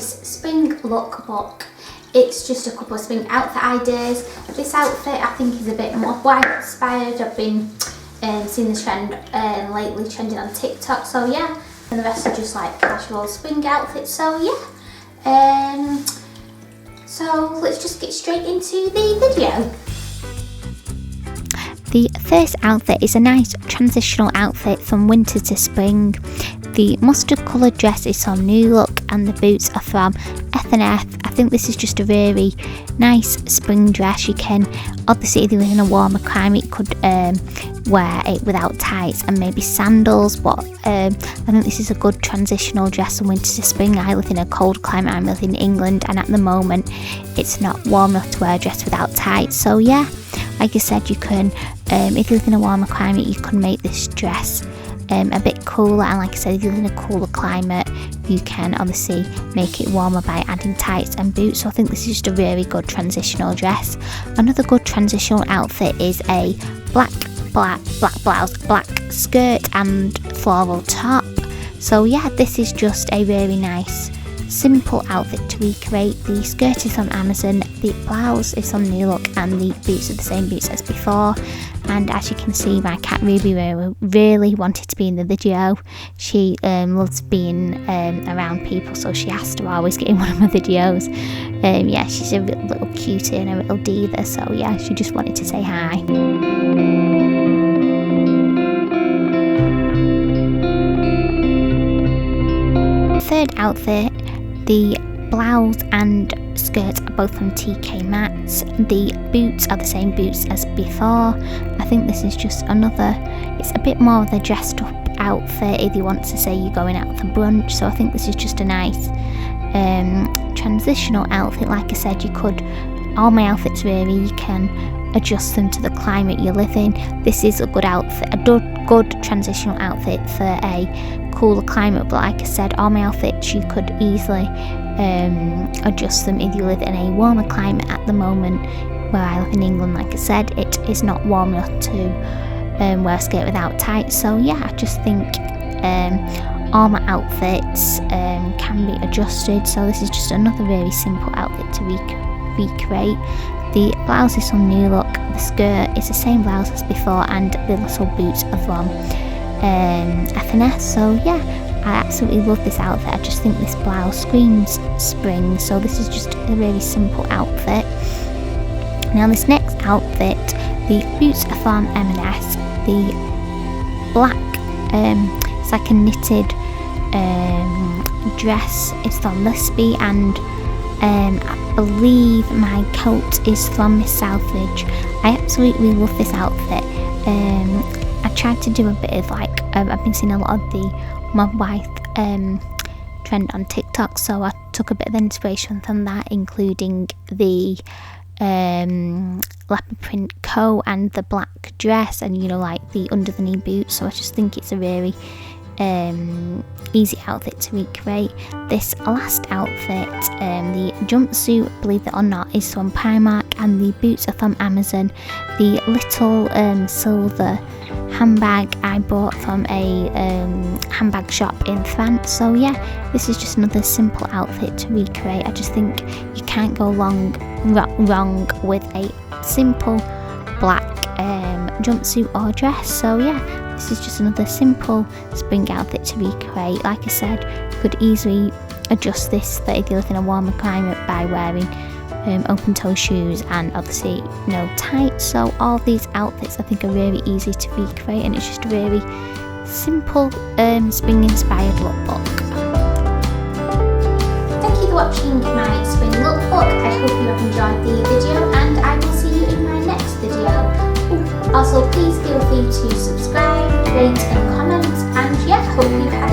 this spring lookbook. It's just a couple of spring outfit ideas. This outfit I think is a bit more white inspired. I've been seeing this trend lately, trending on TikTok, so yeah. And the rest are just like casual spring outfits, so yeah. So let's just get straight into the video. The first outfit is a nice transitional outfit from winter to spring. The mustard coloured dress is from New Look and the boots are from F&F. I think this is just a really nice spring dress. You can, obviously if you live in a warmer climate, you could wear it without tights and maybe sandals, but I think this is a good transitional dress from winter to spring. I live in a cold climate, I live in England, and at the moment it's not warm enough to wear a dress without tights. So yeah, like I said, you can, if you live in a warmer climate, you can make this dress a bit cooler, and like I said, if you live in a cooler climate, you can obviously make it warmer by adding tights and boots. So I think this is just a really good transitional dress. Another good transitional outfit is a black blouse, black skirt and floral top. So yeah, this is just a really nice simple outfit to recreate. The skirt is on Amazon, the blouse is on New Look, and the boots are the same boots as before. And as you can see, my cat Ruby really wanted to be in the video. She loves being around people, so she has to always get in one of my videos. Yeah, she's a little cutie and a little diva, so yeah, she just wanted to say hi. Third outfit, the blouse and skirt are both from TK Maxx. The boots are the same boots as before. I think this is just another, it's a bit more of a dressed up outfit if you want to say you're going out for brunch. So I think this is just a nice transitional outfit. Like I said, you could, all my outfits really, you can adjust them to the climate you live in. This is a good outfit, a good transitional outfit for a cooler climate, but like I said, all my outfits you could easily adjust them if you live in a warmer climate. At the moment where I live in England, like I said, it is not warm enough to wear a skirt without tights. So yeah, I just think all my outfits can be adjusted. So this is just another really simple outfit to recreate. The blouse is from New Look, the skirt is the same blouse as before, and the little boots are from F&F. So yeah, I absolutely love this outfit. I just think this blouse screams spring, so this is just a really simple outfit. Now this next outfit, the boots are from M&S. The black, it's like a knitted dress is from Lispy, and I believe my coat is from Miss Southridge. I absolutely love this outfit. I tried to do a bit of like, I've been seeing a lot of the mob wife trend on TikTok, so I took a bit of inspiration from that, including the leopard print coat and the black dress, and you know, like the under the knee boots. So I just think it's a really easy outfit to recreate. This last outfit, the jumpsuit, believe it or not, is from Primark, and the boots are from Amazon. The little silver handbag I bought from a handbag shop in France. So yeah, this is just another simple outfit to recreate. I just think you can't go wrong with a simple black jumpsuit or dress. So yeah, this is just another simple spring outfit to recreate. Like I said, you could easily adjust this for if you live in a warmer climate by wearing open toe shoes and obviously no tights. So all these outfits I think are really easy to recreate, and it's just a really simple spring inspired lookbook. Thank you for watching my spring lookbook. I hope you have enjoyed the video, and I will see you in my next video. Also, please feel free to subscribe, rate and comment, and yeah, hope you have